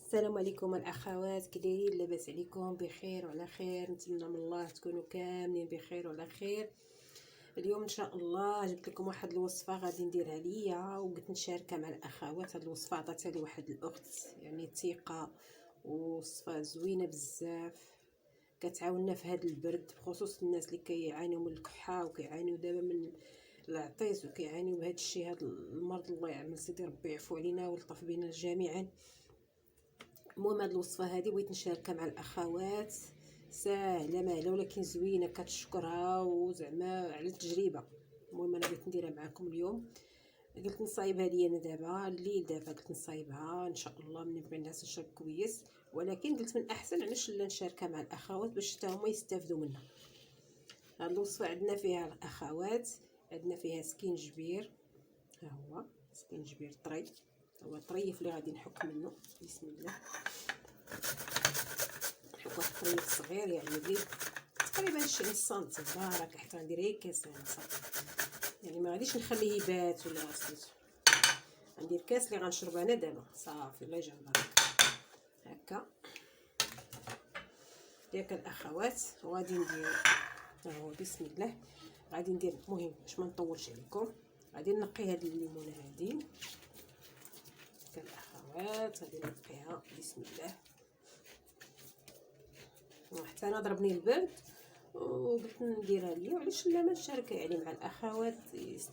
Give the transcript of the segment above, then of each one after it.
السلام عليكم الاخوات، كي دايرين؟ لاباس عليكم؟ بخير وعلى خير؟ نتمنى من الله تكونوا كاملين بخير وعلى خير. اليوم ان شاء الله جبت لكم واحد الوصفه غادي نديرها ليا وقلت نشاركها مع الاخوات. هاد الوصفه عطاتها لي واحد الاخت يعني ثقه، وصفه زوينه بزاف كتعاوننا في هذا البرد، بخصوص الناس اللي كيعانيو من الكحه وكيعانيو دابا من العطيس وكيعانيو بهذا الشيء، هذا المرض. الله يعمل سيدي ربي يعفو علينا ويلطف بينا جميعا. المهم هاد الوصفه هذه بغيت نشاركها مع الاخوات، ساهله ماهله ولكن زوينه كتشكرها وزعما على التجربه. المهم انا بغيت نديرها معكم اليوم. قلت نصايبها لي انا دابا الليل، دابا قلت نصايبها ان شاء الله من بين الناس نشرب كويس، ولكن قلت من احسن علاش لا نشاركها مع الاخوات باش حتى هما يستافدوا منها. هاد الوصفه عندنا فيها الاخوات، عندنا فيها سكينجبير، ها هو سكينجبير طري، هو طريف اللي غادي نحك منه. بسم الله. نحك واحد الطريف صغير يعني اللي تقريبا 20 سنتي، بارك حتى ندير هيك كاس صافي، يعني ما غاديش نخليه يبات ولا سميتو. غندير كاس اللي غنشرب انا دابا صافي. الله يجعل البركه. هكا ياك الاخوات، وغادي ندير ها هو بسم الله. غادي ندير المهم باش ما نطولش عليكم، غادي نقي هاد الليمونه هادي الاخوات، غادي نقيها بسم الله. وحتى انا ضربني البرد وقلت نديرها ليا، وعلاش لا ما نشاركها يعني مع الاخوات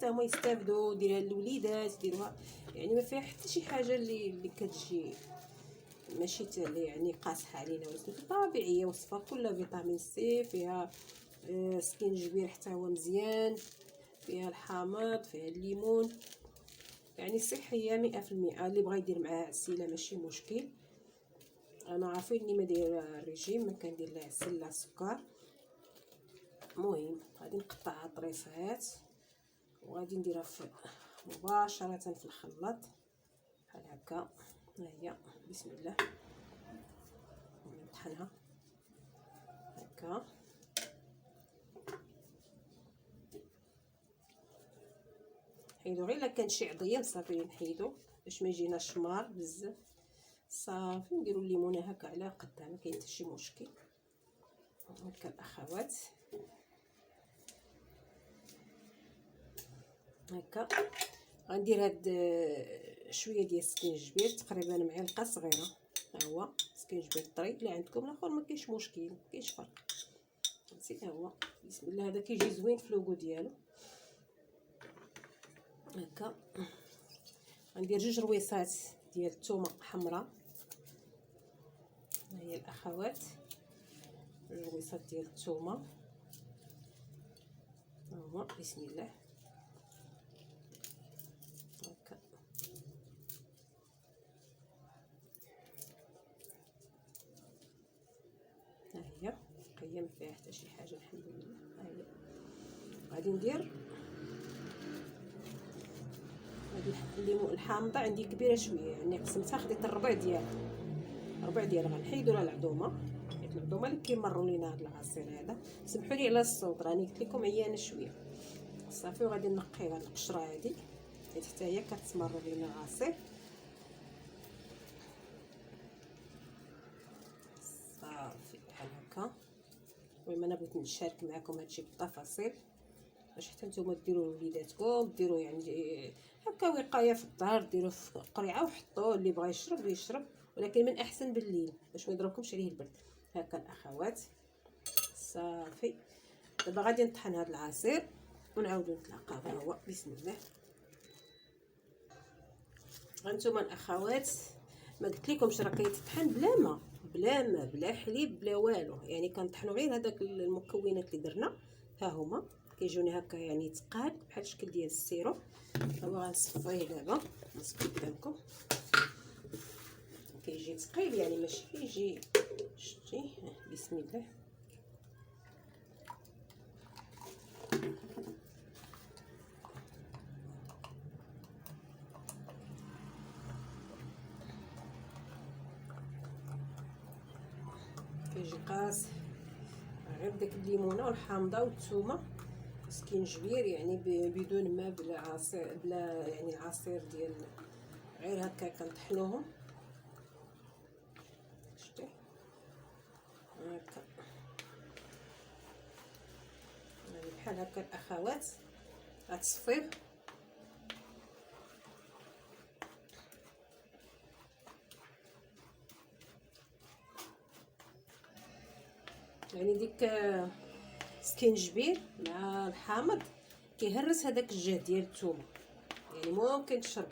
هما يستافدوا. ديرها للوليدات يديروها، يعني ما فيها حتى شي حاجه اللي كتجي ماشي يعني قاصحه علينا ولا سميتو، طبيعيه. وصفه كلها فيتامين سي، فيها سكينجبير حتى هو مزيان، فيها الحامض، فيها الليمون، يعني صحيه 100%. اللي بغى يدير معاها عسيله ماشي مشكل. انا عارفين اني ما دايره الريجيم، ما كندير لا عسل لا سكر. المهم غادي نقطعها طريفات وغادي نديرها مباشره في الخلاط بحال هكا. ها هي بسم الله. نطحنها هكا. نحيدو غير الا كان شي عضيان صافي نحيدو باش ما يجيناش مار بزاف صافي. نديرو الليمونه هكا على قدها، ما كاين حتى شي مشكل. هكا الاخوات هكا. غندير هاد شويه ديال السكينجبير، تقريبا معلقه صغيره. ها هو سكينجبير طري، اللي عندكم الاخر ما كاينش مشكل، ما كاينش فرق. ها هو بسم الله. هذا كيجي زوين في اللوغو ديالو هكا. غندير 2 رويصات ديال الثومه حمراء. ها هي الاخوات 2 رويصات ديال الثومه. ها هو بسم الله هكا. ها هي نقيه ما فيها حتى شي حاجه الحمد لله. ها هي غادي ندير هذه الليمون الحامضه عندي كبيره شويه، يعني قسمتها خديت الربع ديالها غنحيدو لها العظومه، حيت العظومه اللي كيمروا لينا هذا العصير هذا. سمحوا لي على الصوت، راني قلت لكم عيانه شويه صافي. وغادي نقيها القشره هذه حيت حتى هي كتمر لينا العصير صافي بحال هكا. المهم انا بغيت نشارك معكم هادشي بالتفاصيل باش حتى نتوما ديروا لوليداتكم، ديروا يعني هكا وقايه في الدار، ديروا في قريعه وحطوه، اللي بغى يشرب يشرب، ولكن من احسن بالليل باش ما يضربكمش عليه البرد. هكا الاخوات صافي. دابا غادي نطحن هذا العصير ونعاودو نتلاقاو. ها هو بسم الله. هانتوما الاخوات ما قلت لكمش راه كيتطحن بلا ما بلا حليب بلا والو، يعني كنطحنوا غير هذاك المكونات اللي درنا. ها هما كيجوني هكا يعني تقاد بحال الشكل ديال السيرو. هو غنصفيه دابا نصفي قدامكم. كيجي ثقيل يعني ماشي كيجي شتي. بسم الله. كيجي قاصح غير داك الليمونه والحامضه والثومه سكينجبير، يعني بدون ما بلا عصير، بلا يعني عصير ديال غير هكا كنطحنوهم بحال هكا الاخوات. غتصفيه يعني ديك سكينجبير مع الحامض كيهرس هذاك الجهد ديال الثومه، يعني ممكن تشرب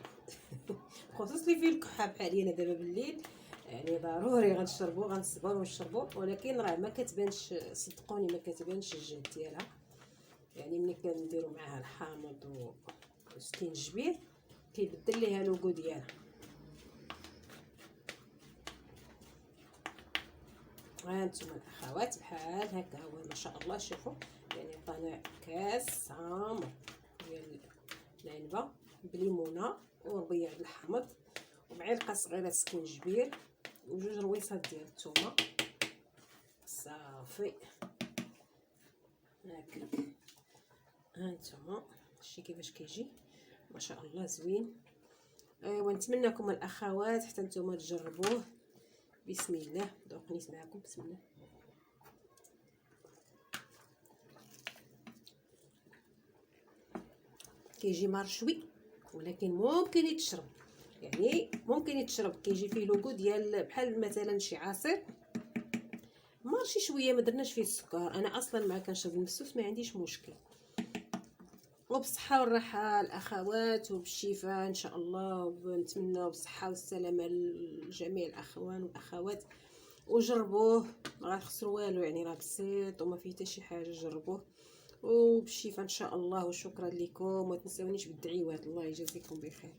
خصوص اللي فيه الكحه بحالي انا دابا بالليل، يعني ضروري غنشربو غنصبرو ونشربو. ولكن راه ما كتبانش، صدقوني ما كتبانش الجهد ديالها، يعني ملي كنديرو معاها الحامض والسكينجبير كيبدل ليها لوغو ديالها. ها انتم الاخوات بحال هكا هو ما شاء الله. شوفوا يعني عطانا كاس عامر ديال العنبه بليمونه وربيع الحامض ومعلقه صغيره سكينجبير وجوج رويصات ديال الثومه صافي هكاك. ها انتم شتي كيفاش كيجي ما شاء الله زوين. ايوا نتمنىكم الاخوات حتى نتوما تجربوه. بسم الله دوق نيت معكم. بسم الله. كيجي مرشوي ولكن ممكن يتشرب، يعني ممكن يتشرب. كيجي فيه لوغو ديال بحال مثلا شي عصير مارشي شويه ما درناش فيه السكر. انا اصلا ما كنشرب المسوس ما عنديش مشكل. وبصحه والراحه الاخوات وبالشفاء ان شاء الله، ونتمنى بالصحه والسلامه لجميع الاخوان والاخوات. وجربوه ما غتخسروا والو، يعني راه بسيط وما فيه حتى شي حاجه. جربوه وبالشفاء ان شاء الله. وشكرا لكم وما تنسونيش بالدعيوات. الله يجازيكم بخير.